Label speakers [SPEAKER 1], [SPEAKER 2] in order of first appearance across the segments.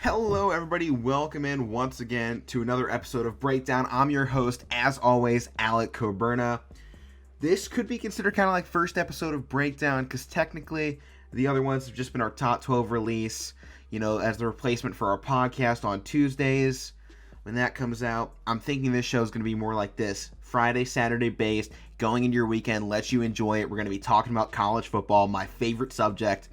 [SPEAKER 1] Hello, everybody. Welcome in once again to another episode of Breakdown. I'm your host, as always, Alek Koberna. This could be considered kind of like first episode of Breakdown because technically the other ones have just been our top 12 release, as the replacement for our podcast on Tuesdays. When that comes out, I'm thinking this show is going to be more like this. Friday, Saturday based, going into your weekend, let you enjoy it. We're going to be talking about college football, my favorite subject.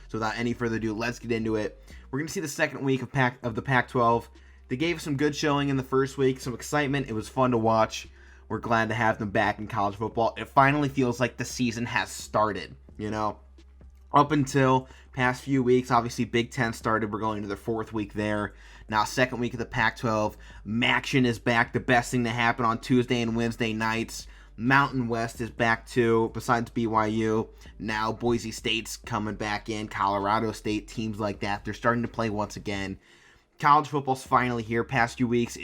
[SPEAKER 1] So without any further ado, let's get into it. We're going to see the second week of the Pac-12. They gave some good showing in the first week, some excitement. It was fun to watch. We're glad to have them back in college football. It finally feels like the season has started, Up until past few weeks, obviously Big Ten started. We're going to the fourth week there. Now, second week of the Pac-12. Maction is back, the best thing to happen on Tuesday and Wednesday nights. Mountain West is back too, besides BYU. Now Boise State's coming back in, Colorado State, teams like that. They're starting to play once again. College football's finally here. Past few weeks,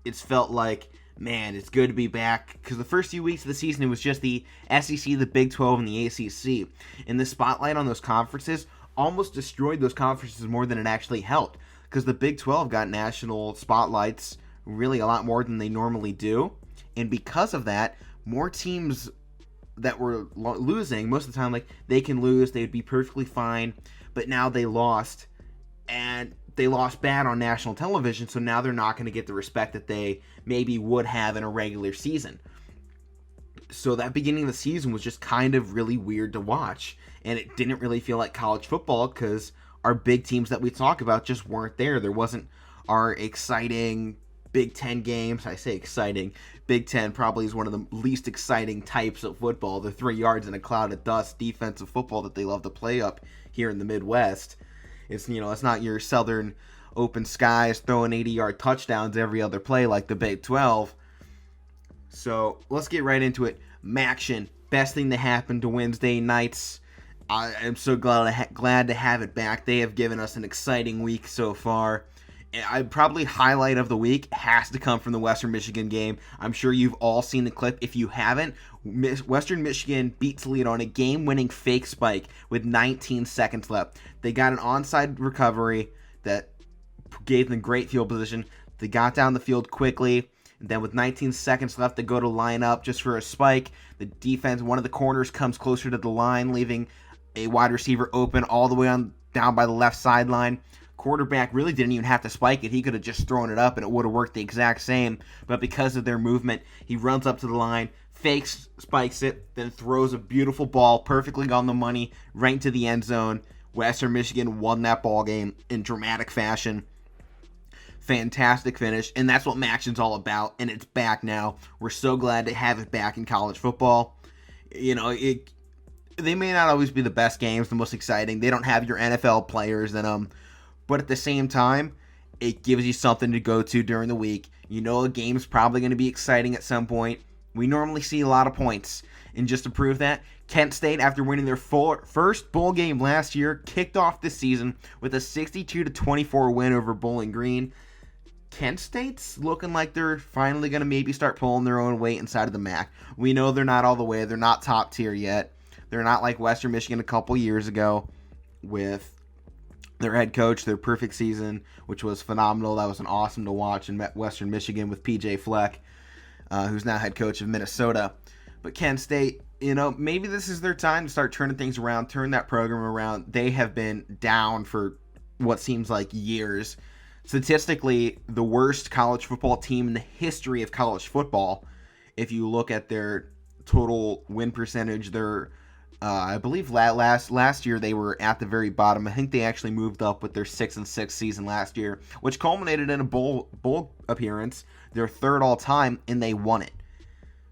[SPEAKER 1] it's felt like, man, it's good to be back. Because the first few weeks of the season, it was just the SEC, the Big 12, and the ACC. And the spotlight on those conferences almost destroyed those conferences more than it actually helped. Because the Big 12 got national spotlights really a lot more than they normally do. And because of that, more teams that were losing, most of the time, they can lose, they'd be perfectly fine, but now they lost, and they lost bad on national television, so now they're not going to get the respect that they maybe would have in a regular season. So that beginning of the season was just kind of really weird to watch, and it didn't really feel like college football because our big teams that we talk about just weren't there. There wasn't our exciting Big Ten games. I say exciting. Big Ten probably is one of the least exciting types of football. The 3 yards in a cloud of dust defensive football that they love to play up here in the Midwest. It's not your Southern open skies throwing 80-yard touchdowns every other play like the Big 12. So let's get right into it. Maction, best thing to happen to Wednesday nights. I am so glad to have it back. They have given us an exciting week so far. Probably highlight of the week has to come from the Western Michigan game. I'm sure you've all seen the clip. If you haven't, Western Michigan beat Toledo on a game-winning fake spike with 19 seconds left. They got an onside recovery that gave them great field position. They got down the field quickly. And then with 19 seconds left, they go to line up just for a spike. The defense, one of the corners comes closer to the line, leaving a wide receiver open all the way on down by the left sideline. Quarterback really didn't even have to spike it. He could have just thrown it up and it would have worked the exact same. But because of their movement, he runs up to the line, fakes, spikes it, then throws a beautiful ball perfectly on the money right into the end zone. Western Michigan won that ball game in dramatic fashion. Fantastic finish, and that's what Maction's all about, and it's back now. We're so glad to have it back in college football. They may not always be the best games, the most exciting. They don't have your NFL players in them. But at the same time, it gives you something to go to during the week. A game's probably going to be exciting at some point. We normally see a lot of points. And just to prove that, Kent State, after winning their first bowl game last year, kicked off the season with a 62-24 win over Bowling Green. Kent State's looking like they're finally going to maybe start pulling their own weight inside of the MAC. We know they're not all the way. They're not top tier yet. They're not like Western Michigan a couple years ago with their head coach, their perfect season, which was phenomenal. That was an awesome to watch in Western Michigan with PJ Fleck, who's now head coach of Minnesota. But Kent State, maybe this is their time to start turning things around, turn that program around. They have been down for what seems like years. Statistically, the worst college football team in the history of college football. If you look at their total win percentage, they're I believe last year they were at the very bottom. I think they actually moved up with their 6-6 season last year, which culminated in a bowl appearance, their third all time, and they won it.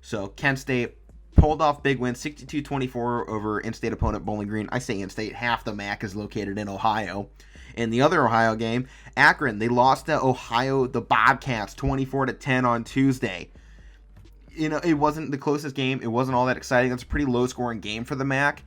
[SPEAKER 1] So Kent State pulled off big win, 62-24 over in-state opponent Bowling Green. I say in-state, half the MAC is located in Ohio. In the other Ohio game, Akron, they lost to Ohio, the Bobcats, 24-10 on Tuesday. It wasn't the closest game. It wasn't all that exciting. It's a pretty low-scoring game for the MAC.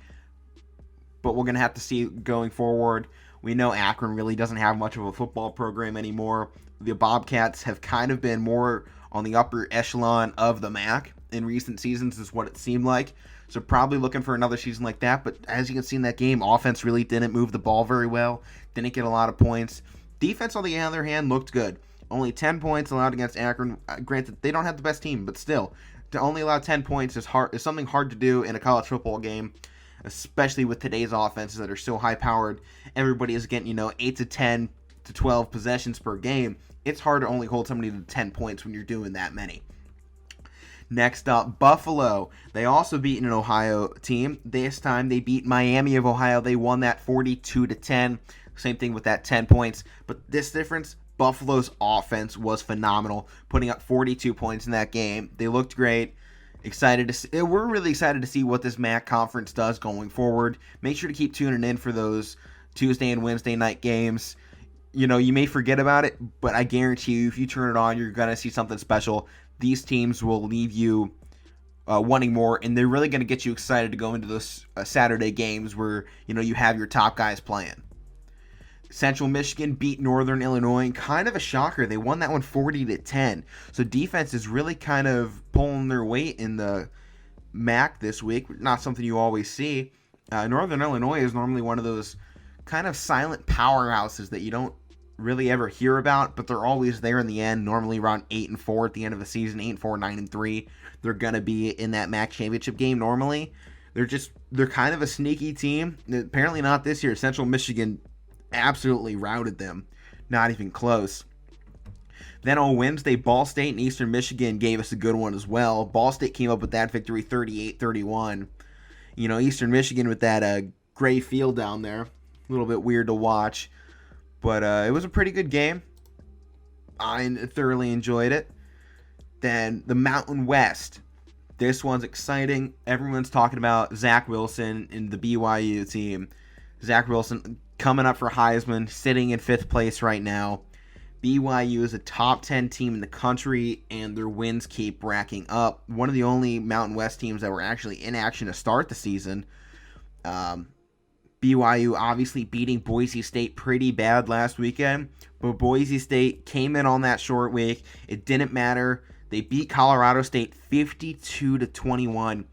[SPEAKER 1] But we're going to have to see going forward. We know Akron really doesn't have much of a football program anymore. The Bobcats have kind of been more on the upper echelon of the MAC in recent seasons is what it seemed like. So probably looking for another season like that. But as you can see in that game, offense really didn't move the ball very well. Didn't get a lot of points. Defense, on the other hand, looked good. Only 10 points allowed against Akron. Granted, they don't have the best team, but still, to only allow 10 points is something hard to do in a college football game, especially with today's offenses that are so high-powered. Everybody is getting, 8 to 10 to 12 possessions per game. It's hard to only hold somebody to 10 points when you're doing that many. Next up, Buffalo. They also beat an Ohio team. This time they beat Miami of Ohio. They won that 42 to 10. Same thing with that 10 points. But this difference, Buffalo's offense was phenomenal, putting up 42 points in that game. They looked great. We're really excited to see what this MAC conference does going forward. Make sure to keep tuning in for those Tuesday and Wednesday night games. You may forget about it, but I guarantee you, if you turn it on, you're going to see something special. These teams will leave you wanting more, and they're really going to get you excited to go into those Saturday games where, you have your top guys playing. Central Michigan beat Northern Illinois. Kind of a shocker. They won that one 40 to 10. So defense is really kind of pulling their weight in the MAC this week. Not something you always see. Northern Illinois is normally one of those kind of silent powerhouses that you don't really ever hear about, but they're always there in the end. Normally around 8-4 at the end of the season, 8-4, 9-3. They're gonna be in that MAC championship game normally. They're kind of a sneaky team. Apparently not this year. Central Michigan absolutely routed them. Not even close. Then on Wednesday, Ball State and Eastern Michigan gave us a good one as well. Ball State came up with that victory 38-31. Eastern Michigan with that gray field down there. A little bit weird to watch. But it was a pretty good game. I thoroughly enjoyed it. Then the Mountain West. This one's exciting. Everyone's talking about Zach Wilson and the BYU team. Zach Wilson coming up for Heisman, sitting in 5th place right now. BYU is a top 10 team in the country, and their wins keep racking up. One of the only Mountain West teams that were actually in action to start the season. BYU obviously beating Boise State pretty bad last weekend, but Boise State came in on that short week. It didn't matter. They beat Colorado State 52-21.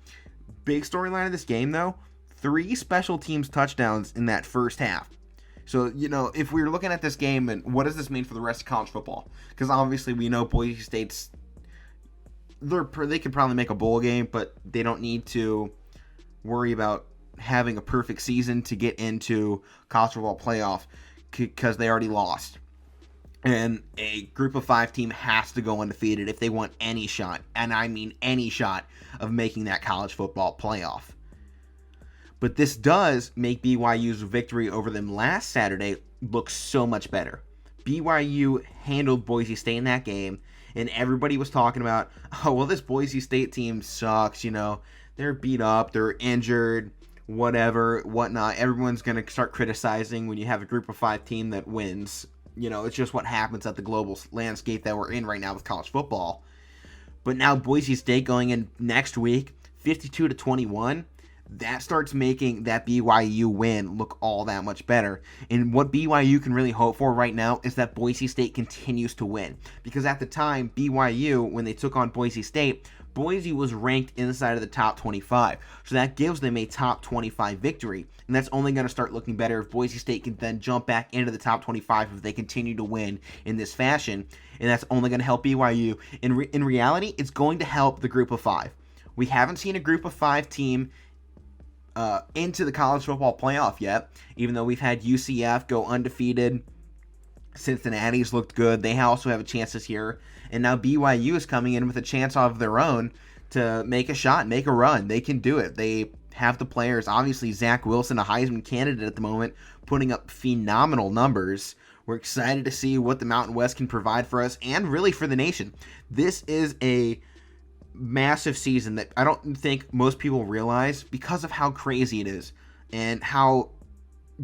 [SPEAKER 1] Big storyline of this game, though, 3 special teams touchdowns in that first half. So, if we're looking at this game, and what does this mean for the rest of college football? Because obviously we know Boise State's, they could probably make a bowl game, but they don't need to worry about having a perfect season to get into college football playoff because they already lost. And a group of 5 team has to go undefeated if they want any shot, and I mean any shot, of making that college football playoff. But this does make BYU's victory over them last Saturday look so much better. BYU handled Boise State in that game, and everybody was talking about, this Boise State team sucks, they're beat up, they're injured, whatnot. Everyone's going to start criticizing when you have a group of 5 team that wins. It's just what happens at the global landscape that we're in right now with college football. But now Boise State going in next week, 52-21, that starts making that BYU win look all that much better. And what BYU can really hope for right now is that Boise State continues to win. Because at the time, BYU, when they took on Boise State, Boise was ranked inside of the top 25. So that gives them a top 25 victory. And that's only going to start looking better if Boise State can then jump back into the top 25 if they continue to win in this fashion. And that's only going to help BYU. In reality, it's going to help the group of 5. We haven't seen a group of 5 team into the college football playoff yet, even though we've had UCF go undefeated. Cincinnati's looked good. They also have a chance this year. And now BYU is coming in with a chance of their own to make a shot, make a run. They can do it. They have the players. Obviously, Zach Wilson, a Heisman candidate at the moment, putting up phenomenal numbers. We're excited to see what the Mountain West can provide for us and really for the nation. This is a massive season that I don't think most people realize because of how crazy it is and how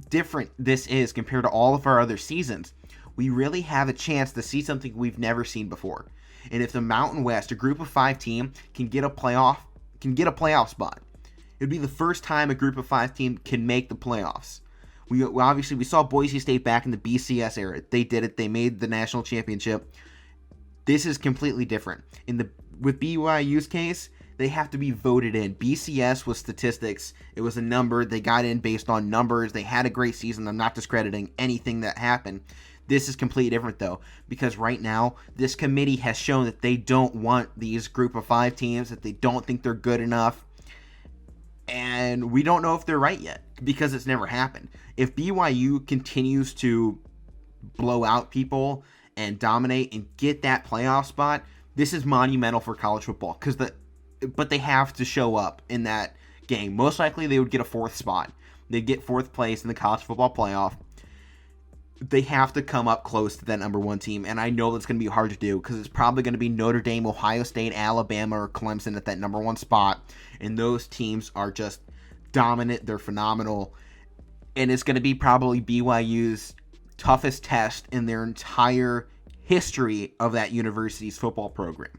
[SPEAKER 1] different this is compared to all of our other seasons. We really have a chance to see something we've never seen before. And if the Mountain West, a group of 5 team, can get a playoff spot, it'd be the first time a group of 5 team can make the playoffs. We saw Boise State back in the BCS era. They did it. They made the national championship. This is completely different. With BYU's case, they have to be voted in. BCS was statistics. It was a number. They got in based on numbers. They had a great season. I'm not discrediting anything that happened. This is completely different, though, because right now, this committee has shown that they don't want these group of 5 teams, that they don't think they're good enough. And we don't know if they're right yet, because it's never happened. If BYU continues to blow out people and dominate and get that playoff spot, this is monumental for college football, but they have to show up in that game. Most likely, they would get a 4th spot. They'd get 4th place in the college football playoff. They have to come up close to that number 1 team, and I know that's going to be hard to do because it's probably going to be Notre Dame, Ohio State, Alabama, or Clemson at that number 1 spot, and those teams are just dominant. They're phenomenal, and it's going to be probably BYU's toughest test in their entire history of that university's football program.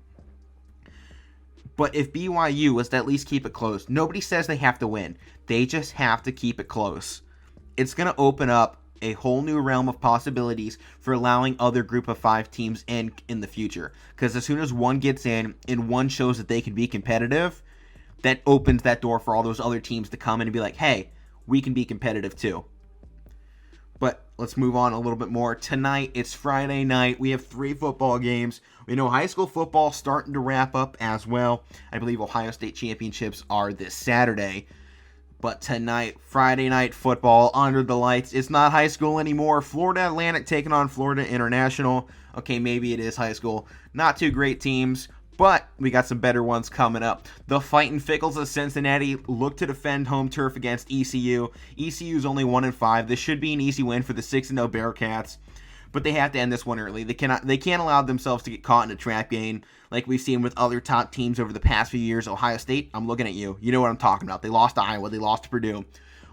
[SPEAKER 1] But if BYU was to at least keep it close, nobody says they have to win. They just have to keep it close. It's going to open up a whole new realm of possibilities for allowing other group of 5 teams in the future. Because as soon as one gets in and one shows that they can be competitive, that opens that door for all those other teams to come in and be like, hey, we can be competitive too. But let's move on a little bit more. Tonight, it's Friday night. We have 3 football games. We know high school football starting to wrap up as well. I believe Ohio State championships are this Saturday. But tonight, Friday night football under the lights. It's not high school anymore. Florida Atlantic taking on Florida International. Okay, maybe it is high school. Not 2 great teams, but we got some better ones coming up. The Fightin' Fickles of Cincinnati look to defend home turf against ECU. ECU's only 1-5. This should be an easy win for the 6-0 Bearcats. But they have to end this one early. They can't allow themselves to get caught in a trap game like we've seen with other top teams over the past few years. Ohio State, I'm looking at you. You know what I'm talking about. They lost to Iowa. They lost to Purdue.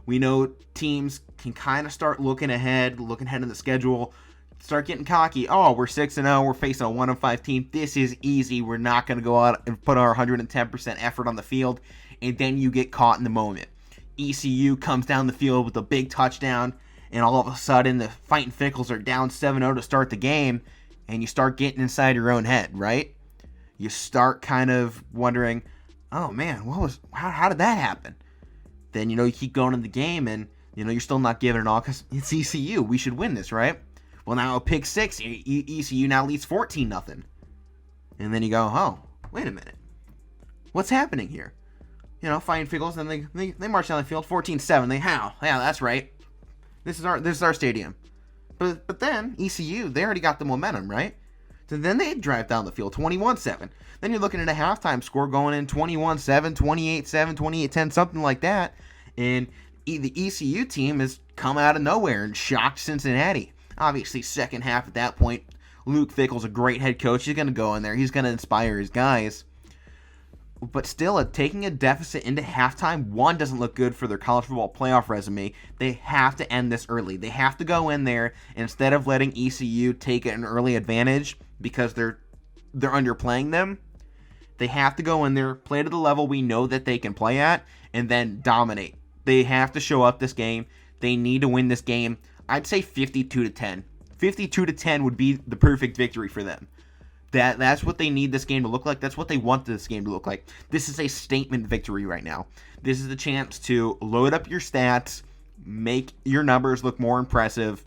[SPEAKER 1] We know teams can kind of start looking ahead in the schedule, start getting cocky. Oh, we're 6-0. We're facing a 1-5 team. This is easy. We're not going to go out and put our 110% effort on the field. And then you get caught in the moment. ECU comes down the field with a big touchdown, and all of a sudden the Fightin' Fickles are down 7-0 to start the game, and you start getting inside your own head, right? You start kind of wondering, oh man, how did that happen? Then, you keep going in the game, and, you're still not giving it all because it's ECU. We should win this, right? Well, now a pick 6, ECU now leads 14-0. And then you go, oh, wait a minute. What's happening here? Fightin' Fickles, and they march down the field 14-7. Yeah, that's right. This is our stadium. But then ECU, they already got the momentum, right? So then they drive down the field 21-7. Then you're looking at a halftime score going in 21-7, 28-7, 28-10, something like that. And the ECU team has come out of nowhere and shocked Cincinnati. Obviously, second half at that point, Luke Fickell's a great head coach. He's going to go in there. He's going to inspire his guys. But still, taking a deficit into halftime, one, doesn't look good for their college football playoff resume. They have to end this early. They have to go in there, and instead of letting ECU take an early advantage because they're underplaying them, they have to go in there, play to the level we know that they can play at, and then dominate. They have to show up this game. They need to win this game. I'd say 52-10. 52-10 would be the perfect victory for them. That's what they need this game to look like. That's what they want this game to look like. This is a statement victory right now. This is the chance to load up your stats, make your numbers look more impressive,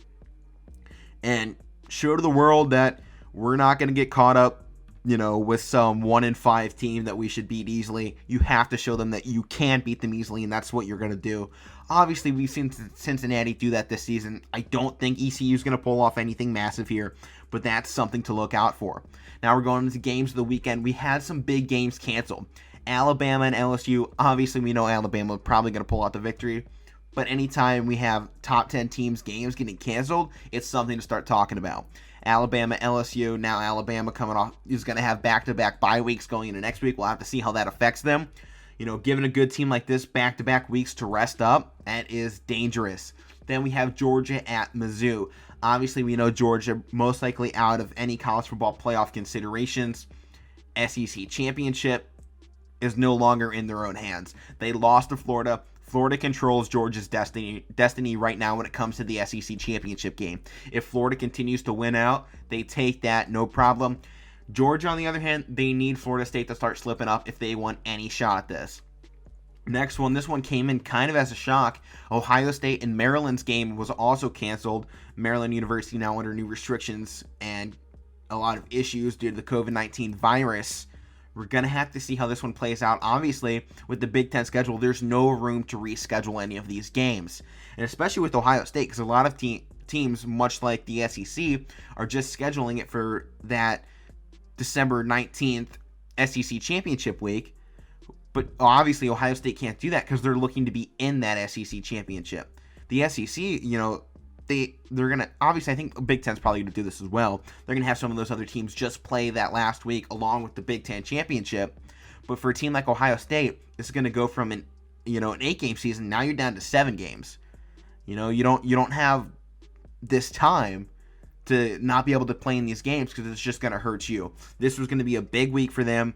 [SPEAKER 1] and show to the world that we're not going to get caught up, with some 1-5 team that we should beat easily. You have to show them that you can beat them easily, and that's what you're going to do. Obviously, we've seen Cincinnati do that this season. I don't think ECU is going to pull off anything massive here, but that's something to look out for. Now we're going into games of the weekend. We had some big games canceled. Alabama and LSU. Obviously, we know Alabama is probably going to pull out the victory, but anytime we have top 10 teams games getting canceled, it's something to start talking about. Alabama, LSU, now Alabama coming off is going to have back-to-back bye weeks going into next week. We'll have to see how that affects them. Giving a good team like this back-to-back weeks to rest up, that is dangerous. Then we have Georgia at Mizzou. Obviously, we know Georgia most likely out of any college football playoff considerations. SEC championship is no longer in their own hands. They lost to Florida. Florida controls Georgia's destiny right now when it comes to the SEC championship game. If Florida continues to win out, they take that, no problem. Georgia, on the other hand, they need Florida State to start slipping up if they want any shot at this. Next one, this one came in kind of as a shock. Ohio State and Maryland's game was also canceled. Maryland University now under new restrictions and a lot of issues due to the COVID-19 virus. We're going to have to see how this one plays out. Obviously, with the Big Ten schedule, there's no room to reschedule any of these games. And especially with Ohio State, because a lot of teams, much like the SEC, are just scheduling it for that December 19th SEC championship week. But obviously, Ohio State can't do that because they're looking to be in that SEC championship. The SEC, they're going to, obviously, I think Big Ten's probably going to do this as well. They're going to have some of those other teams just play that last week along with the Big Ten championship. But for a team like Ohio State, this is going to go from an 8-game season. Now you're down to 7 games. You don't have this time to not be able to play in these games because it's just going to hurt you. This was going to be a big week for them.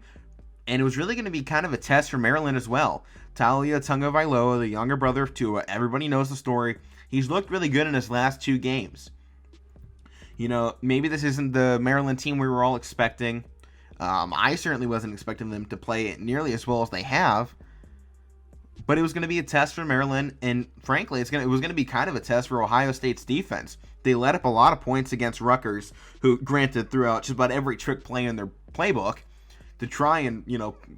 [SPEAKER 1] And it was really going to be kind of a test for Maryland as well. Talia Tagovailoa, the younger brother of Tua, everybody knows the story. He's looked really good in his last 2 games. Maybe this isn't the Maryland team we were all expecting. I certainly wasn't expecting them to play it nearly as well as they have. But it was going to be a test for Maryland, and frankly, it was going to be kind of a test for Ohio State's defense. They let up a lot of points against Rutgers, who, granted, threw out just about every trick play in their playbook to try and,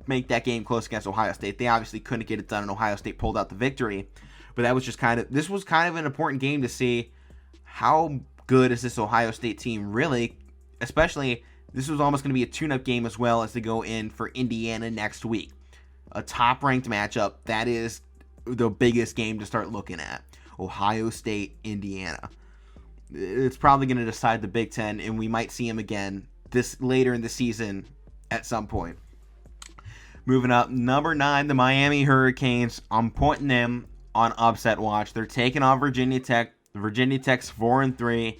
[SPEAKER 1] make that game close against Ohio State. They obviously couldn't get it done, and Ohio State pulled out the victory. But that was just this was kind of an important game to see how good is this Ohio State team really, especially this was almost going to be a tune-up game as well as they go in for Indiana next week. A top-ranked matchup. That is the biggest game to start looking at. Ohio State, Indiana. It's probably going to decide the Big Ten, and we might see them again this later in the season at some point. Moving up, number 9, the Miami Hurricanes. I'm putting them on upset watch. They're taking on Virginia Tech. Virginia Tech's 4-3.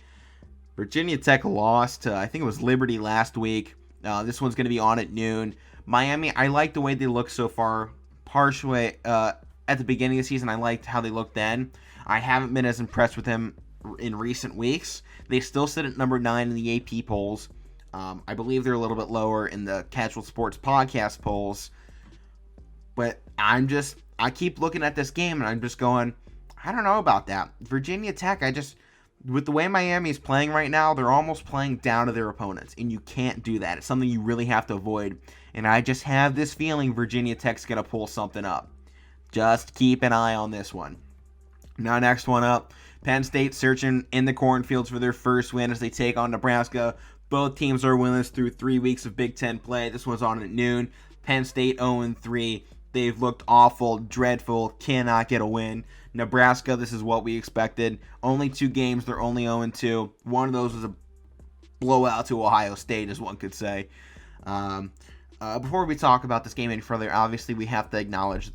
[SPEAKER 1] Virginia Tech lost to, I think it was Liberty last week. This one's going to be on at noon. Miami, I like the way they look so far. Partially at the beginning of the season, I liked how they looked then. I haven't been as impressed with them in recent weeks. They still sit at number 9 in the AP polls. I believe they're a little bit lower in the Casual Sports Podcast polls. But I keep looking at this game and I'm just going, I don't know about that. Virginia Tech, with the way Miami's playing right now, they're almost playing down to their opponents. And you can't do that. It's something you really have to avoid. And I just have this feeling Virginia Tech's going to pull something up. Just keep an eye on this one. Now, next one up, Penn State searching in the cornfields for their first win as they take on Nebraska. Both teams are winless through 3 weeks of Big Ten play. This one's on at noon. Penn State 0-3. They've looked awful, dreadful, cannot get a win. Nebraska, this is what we expected. Only 2 games, they're only 0-2. One of those was a blowout to Ohio State, as one could say. Before we talk about this game any further, obviously we have to acknowledge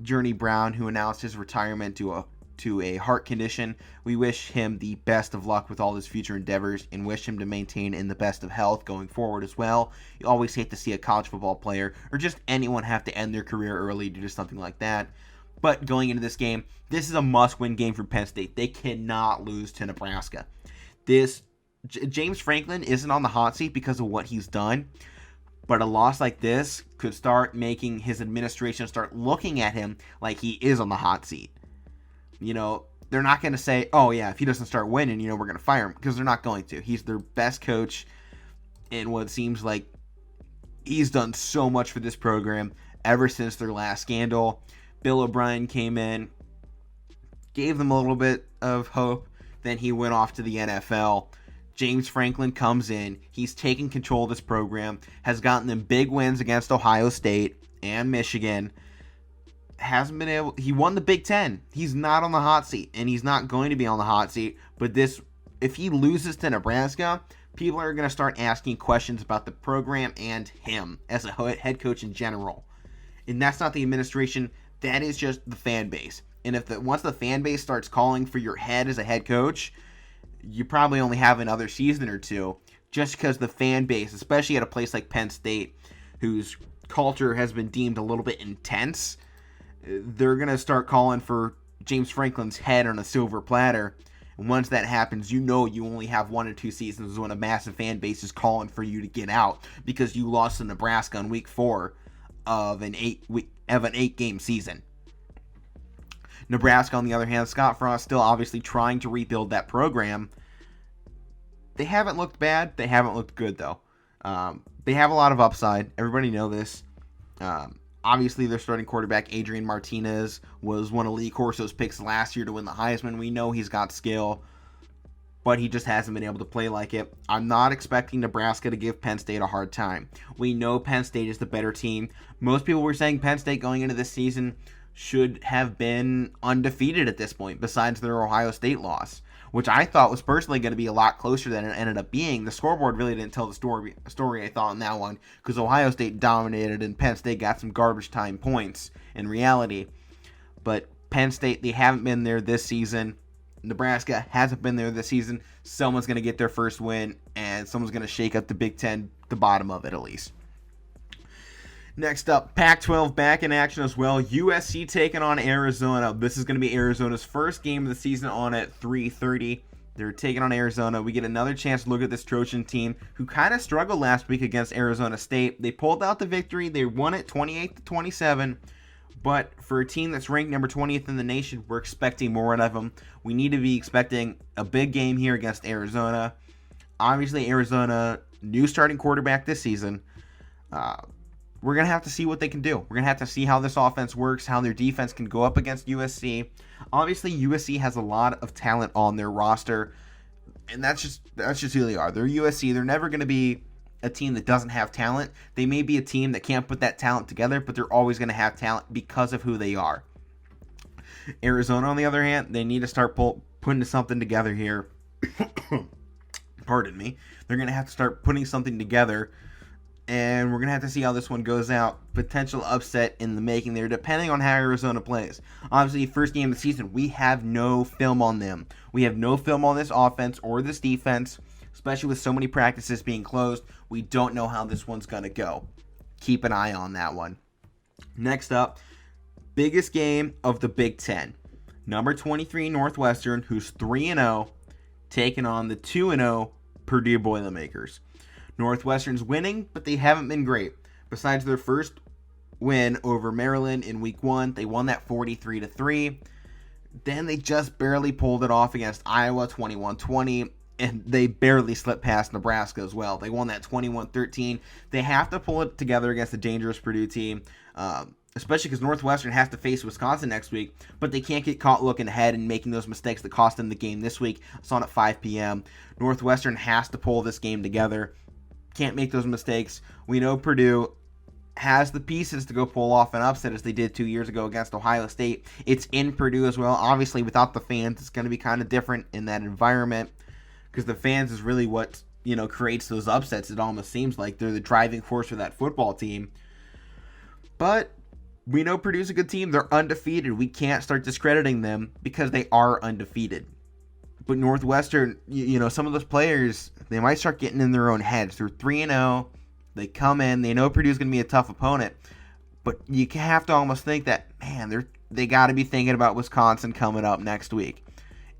[SPEAKER 1] Journey Brown, who announced his retirement to a heart condition. We wish him the best of luck with all his future endeavors and wish him to maintain in the best of health going forward as well. You always hate to see a college football player or just anyone have to end their career early due to something like that. But going into this game, this is a must-win game for Penn State. They cannot lose to Nebraska. James Franklin isn't on the hot seat because of what he's done, but a loss like this could start making his administration start looking at him like he is on the hot seat. They're not going to say, oh yeah, if he doesn't start winning, we're going to fire him, because they're not going to. He's their best coach, and what seems like he's done so much for this program ever since their last scandal. Bill O'Brien came in, gave them a little bit of hope, then he went off to the NFL. James Franklin comes in, he's taking control of this program, has gotten them big wins against Ohio State and Michigan. He won the Big Ten. He's not on the hot seat, and he's not going to be on the hot seat. But if he loses to Nebraska, people are going to start asking questions about the program and him as a head coach in general. And that's not the administration. That is just the fan base. And once the fan base starts calling for your head as a head coach, you probably only have another season or two, just because the fan base, especially at a place like Penn State, whose culture has been deemed a little bit intense, they're going to start calling for James Franklin's head on a silver platter. And once that happens, you only have 1 or 2 seasons when a massive fan base is calling for you to get out because you lost to Nebraska in week 4 of an 8-week of an 8-game season. Nebraska, on the other hand, Scott Frost still obviously trying to rebuild that program. They haven't looked bad. They haven't looked good, though. They have a lot of upside. Everybody know this. Obviously, their starting quarterback, Adrian Martinez, was one of Lee Corso's picks last year to win the Heisman. We know he's got skill, but he just hasn't been able to play like it. I'm not expecting Nebraska to give Penn State a hard time. We know Penn State is the better team. Most people were saying Penn State going into this season should have been undefeated at this point, besides their Ohio State loss, which I thought was personally going to be a lot closer than it ended up being. The scoreboard really didn't tell the story I thought, in that one, because Ohio State dominated and Penn State got some garbage time points in reality. But Penn State, they haven't been there this season. Nebraska hasn't been there this season. Someone's going to get their first win, and someone's going to shake up the Big Ten, the bottom of it at least. Next up, Pac-12 back in action as well. USC taking on Arizona. This is going to be Arizona's first game of the season on at 3:30. They're taking on Arizona. We get another chance to look at this Trojan team who kind of struggled last week against Arizona State. They pulled out the victory. They won it 28-27. But for a team that's ranked number 20th in the nation, we're expecting more out of them. We need to be expecting a big game here against Arizona. Obviously, Arizona, new starting quarterback this season. We're going to have to see what they can do. We're going to have to see how this offense works, how their defense can go up against USC. Obviously, USC has a lot of talent on their roster, and that's just who they are. They're USC. They're never going to be a team that doesn't have talent. They may be a team that can't put that talent together, but they're always going to have talent because of who they are. Arizona, on the other hand, they need to start putting something together here. Pardon me. They're going to have to start putting something together, and we're going to have to see how this one goes out. Potential upset in the making there, depending on how Arizona plays. Obviously, first game of the season, we have no film on them. We have no film on this offense or this defense, especially with so many practices being closed. We don't know how this one's going to go. Keep an eye on that one. Next up, biggest game of the Big Ten. Number 23 Northwestern, who's 3-0, taking on the 2-0 Purdue Boilermakers. Northwestern's winning, but they haven't been great. Besides their first win over Maryland in week 1, they won that 43-3. Then they just barely pulled it off against Iowa 21-20, and they barely slipped past Nebraska as well. They won that 21-13. They have to pull it together against a dangerous Purdue team, especially because Northwestern has to face Wisconsin next week, but they can't get caught looking ahead and making those mistakes that cost them the game this week. It's on at 5 p.m. Northwestern has to pull this game together. Can't make those mistakes. We know Purdue has the pieces to go pull off an upset as they did 2 years ago against Ohio State. It's in Purdue as well. Obviously, without the fans, it's going to be kind of different in that environment because the fans is really what, creates those upsets. It almost seems like they're the driving force for that football team. But we know Purdue's a good team. They're undefeated. We can't start discrediting them because they are undefeated. But Northwestern, some of those players, they might start getting in their own heads. They're 3-0. They come in. They know Purdue's going to be a tough opponent. But you have to almost think that, man, they got to be thinking about Wisconsin coming up next week.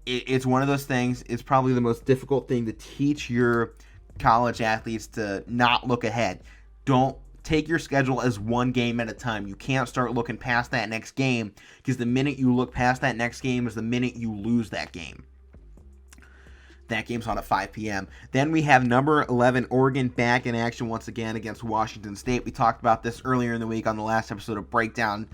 [SPEAKER 1] It's one of those things. It's probably the most difficult thing to teach your college athletes to not look ahead. Don't take your schedule as one game at a time. You can't start looking past that next game because the minute you look past that next game is the minute you lose that game. That game's on at 5 p.m. Then we have number 11 Oregon back in action once again against Washington State. We talked about this earlier in the week on the last episode of Breakdown,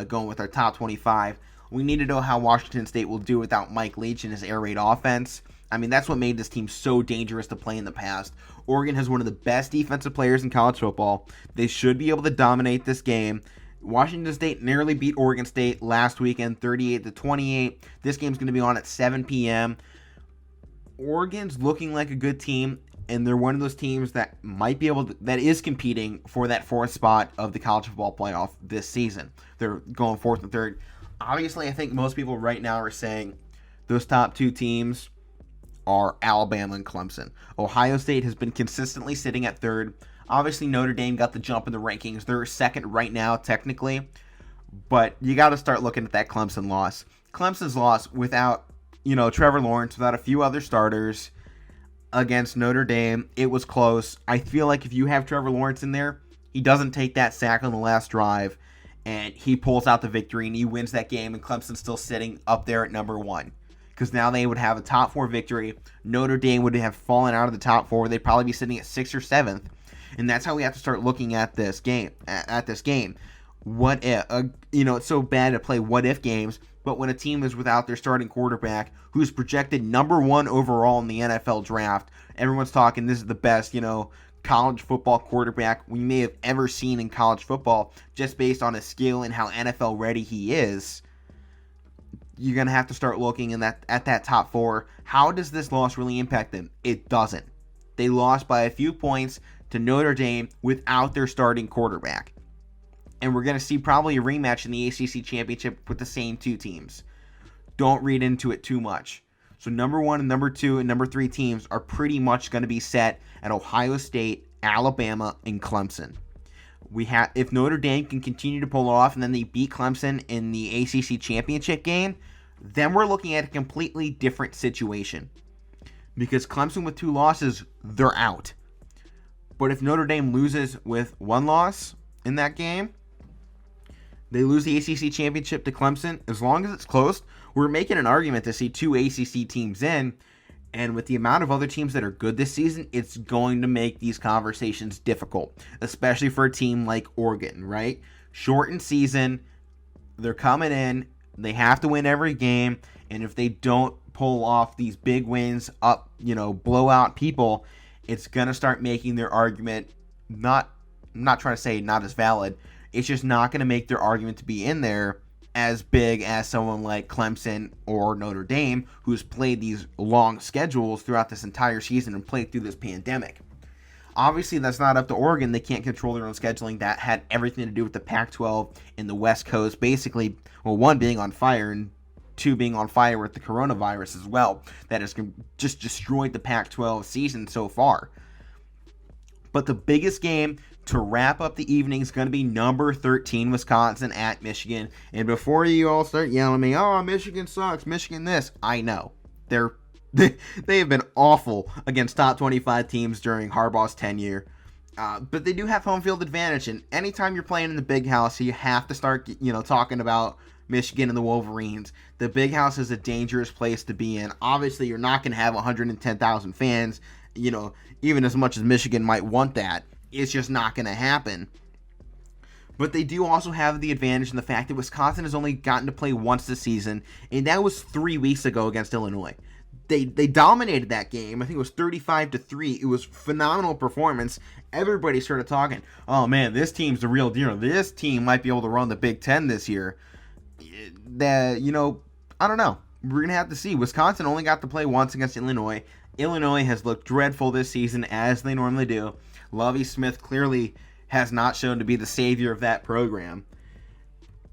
[SPEAKER 1] going with our top 25. We need to know how Washington State will do without Mike Leach and his air raid offense. I mean, that's what made this team so dangerous to play in the past. Oregon has one of the best defensive players in college football. They should be able to dominate this game. Washington State narrowly beat Oregon State last weekend, 38-28. This game's going to be on at 7 p.m. Oregon's looking like a good team, and they're one of those teams that might be that is competing for that fourth spot of the college football playoff this season. They're going fourth and third. Obviously, I think most people right now are saying those top two teams are Alabama and Clemson. Ohio State has been consistently sitting at third. Obviously, Notre Dame got the jump in the rankings. They're second right now, technically, but you got to start looking at that Clemson loss. Clemson's loss without Trevor Lawrence, without a few other starters against Notre Dame, it was close. I feel like if you have Trevor Lawrence in there, he doesn't take that sack on the last drive, and he pulls out the victory and he wins that game, and Clemson's still sitting up there at number 1. Because now they would have a top 4 victory. Notre Dame would have fallen out of the top 4. They'd probably be sitting at 6th or 7th. And that's how we have to start looking at this game. What if? It's so bad to play what if games, but when a team is without their starting quarterback, who's projected number 1 overall in the NFL draft, everyone's talking this is the best, college football quarterback we may have ever seen in college football, just based on his skill and how NFL ready he is. You're going to have to start looking at that top 4. How does this loss really impact them? It doesn't. They lost by a few points to Notre Dame without their starting quarterback. And we're going to see probably a rematch in the ACC Championship with the same 2 teams. Don't read into it too much. So number 1 and number 2 and number 3 teams are pretty much going to be set at Ohio State, Alabama, and Clemson. If Notre Dame can continue to pull off and then they beat Clemson in the ACC Championship game, then we're looking at a completely different situation. Because Clemson with 2 losses, they're out. But if Notre Dame loses with 1 loss in that game, they lose the ACC Championship to Clemson. As long as it's close, we're making an argument to see 2 ACC teams in. And with the amount of other teams that are good this season, it's going to make these conversations difficult, especially for a team like Oregon, right? Shortened season, they're coming in, they have to win every game, and if they don't pull off these big wins up, blow out people, it's going to start making their argument I'm not trying to say not as valid. It's just not going to make their argument to be in there as big as someone like Clemson or Notre Dame, who's played these long schedules throughout this entire season and played through this pandemic. Obviously, that's not up to Oregon. They can't control their own scheduling. That had everything to do with the Pac-12 and the West Coast, basically, 1 being on fire and 2 being on fire with the coronavirus as well. That has just destroyed the Pac-12 season so far. But the biggest game to wrap up the evening is going to be number 13 Wisconsin at Michigan. And before you all start yelling at me, oh, Michigan sucks, Michigan this, I know. They have been awful against top 25 teams during Harbaugh's tenure. But they do have home field advantage. And anytime you're playing in the Big House, you have to start talking about Michigan and the Wolverines. The Big House is a dangerous place to be in. Obviously, you're not going to have 110,000 fans, even as much as Michigan might want that. It's just not going to happen. But they do also have the advantage in the fact that Wisconsin has only gotten to play once this season, and that was 3 weeks ago against Illinois. They dominated that game. I think it was 35-3. It was a phenomenal performance. Everybody started talking, oh man, this team's the real deal. This team might be able to run the Big Ten this year. I don't know. We're going to have to see. Wisconsin only got to play once against Illinois. Illinois has looked dreadful this season, as they normally do. Lovie Smith clearly has not shown to be the savior of that program.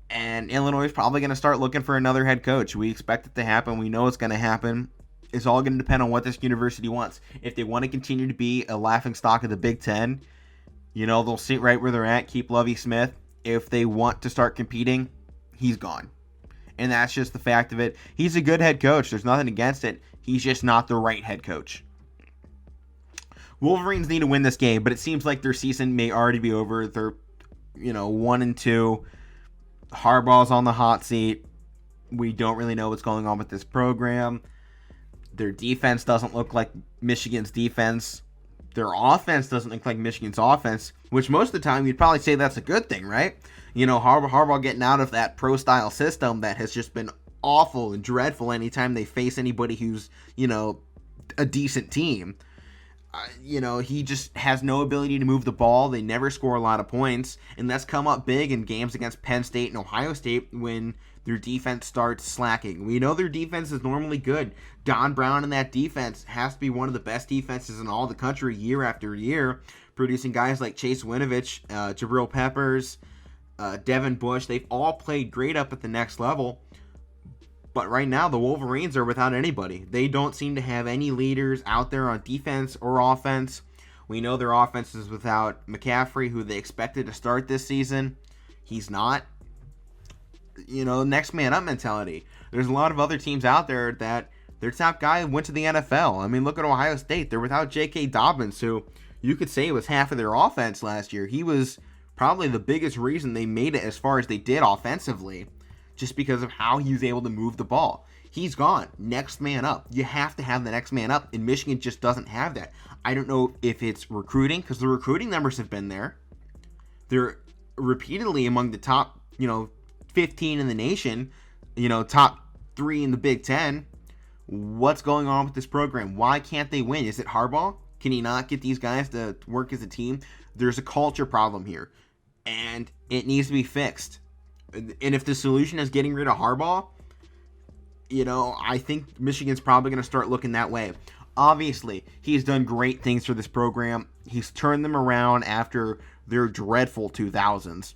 [SPEAKER 1] And Illinois is probably going to start looking for another head coach. We expect it to happen. We know it's going to happen. It's all going to depend on what this university wants. If they want to continue to be a laughingstock of the Big Ten, they'll sit right where they're at, keep Lovie Smith. If they want to start competing, he's gone. And that's just the fact of it. He's a good head coach. There's nothing against it. He's just not the right head coach. Wolverines need to win this game, but it seems like their season may already be over. They're, 1-2. Harbaugh's on the hot seat. We don't really know what's going on with this program. Their defense doesn't look like Michigan's defense. Their offense doesn't look like Michigan's offense, which most of the time you'd probably say that's a good thing, right? Harbaugh getting out of that pro-style system that has just been awful and dreadful anytime they face anybody who's, a decent team. He just has no ability to move the ball. They never score a lot of points, and that's come up big in games against Penn State and Ohio State when their defense starts slacking. We know their defense is normally good. Don Brown and that defense has to be one of the best defenses in all the country year after year, producing guys like Chase Winovich, Jabril Peppers, Devin Bush. They've all played great up at the next level. But right now, the Wolverines are without anybody. They don't seem to have any leaders out there on defense or offense. We know their offense is without McCaffrey, who they expected to start this season. He's not. Next man up mentality. There's a lot of other teams out there that their top guy went to the NFL. I mean, look at Ohio State. They're without J.K. Dobbins, who you could say was half of their offense last year. He was probably the biggest reason they made it as far as they did offensively, just because of how he was able to move the ball. He's gone. Next man up. You have to have the next man up, and Michigan just doesn't have that. I don't know if it's recruiting, because the recruiting numbers have been there. They're repeatedly among the top, 15 in the nation, top 3 in the Big Ten. What's going on with this program? Why can't they win? Is it Harbaugh? Can he not get these guys to work as a team? There's a culture problem here, and it needs to be fixed. And if the solution is getting rid of Harbaugh, I think Michigan's probably going to start looking that way. Obviously, he's done great things for this program. He's turned them around after their dreadful 2000s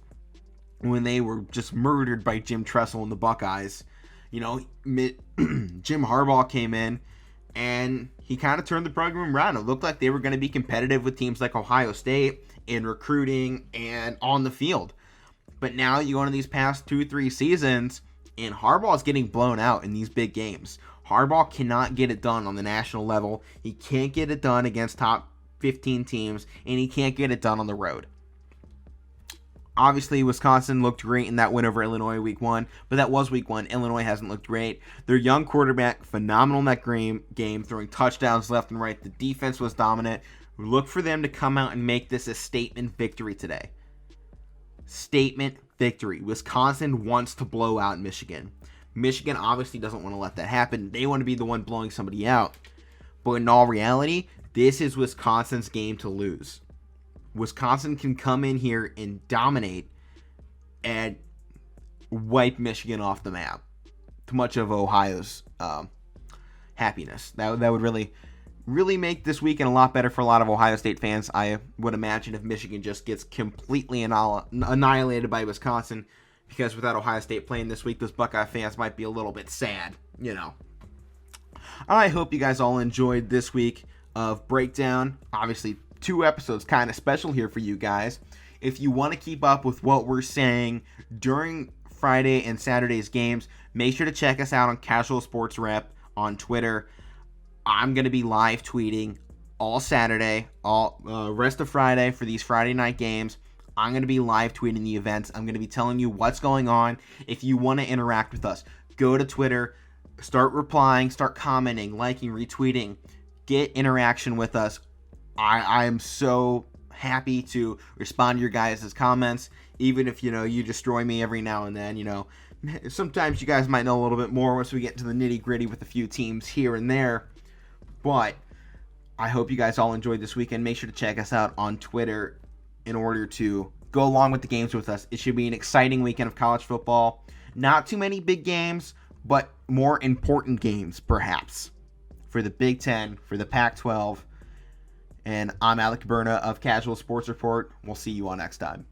[SPEAKER 1] when they were just murdered by Jim Tressel and the Buckeyes. Jim Harbaugh came in and he kind of turned the program around. It looked like they were going to be competitive with teams like Ohio State in recruiting and on the field. But now you go into these past 2-3 seasons, and Harbaugh is getting blown out in these big games. Harbaugh cannot get it done on the national level. He can't get it done against top 15 teams, and he can't get it done on the road. Obviously, Wisconsin looked great in that win over Illinois week 1, but that was week 1. Illinois hasn't looked great. Their young quarterback, phenomenal in that game, throwing touchdowns left and right. The defense was dominant. Look for them to come out and make this a statement victory today. Statement victory. Wisconsin wants to blow out Michigan. Michigan obviously doesn't want to let that happen. They want to be the one blowing somebody out. But in all reality, this is Wisconsin's game to lose. Wisconsin can come in here and dominate and wipe Michigan off the map, to much of Ohio's happiness. That would really make this weekend a lot better for a lot of Ohio State fans. I would imagine if Michigan just gets completely annihilated by Wisconsin, because without Ohio State playing this week, those Buckeye fans might be a little bit sad, I hope you guys all enjoyed this week of Breakdown. Obviously, 2 episodes, kind of special here for you guys. If you want to keep up with what we're saying during Friday and Saturday's games, make sure to check us out on Casual Sports Rep on Twitter. I'm going to be live tweeting all Saturday, all rest of Friday for these Friday night games. I'm going to be live tweeting the events. I'm going to be telling you what's going on. If you want to interact with us, go to Twitter, start replying, start commenting, liking, retweeting, get interaction with us. I am so happy to respond to your guys' comments, even if, you destroy me every now and then, Sometimes you guys might know a little bit more once we get into the nitty-gritty with a few teams here and there. But I hope you guys all enjoyed this weekend. Make sure to check us out on Twitter in order to go along with the games with us. It should be an exciting weekend of college football. Not too many big games, but more important games, perhaps, for the Big Ten, for the Pac-12. And I'm Alek Koberna of Casual Sports Report. We'll see you all next time.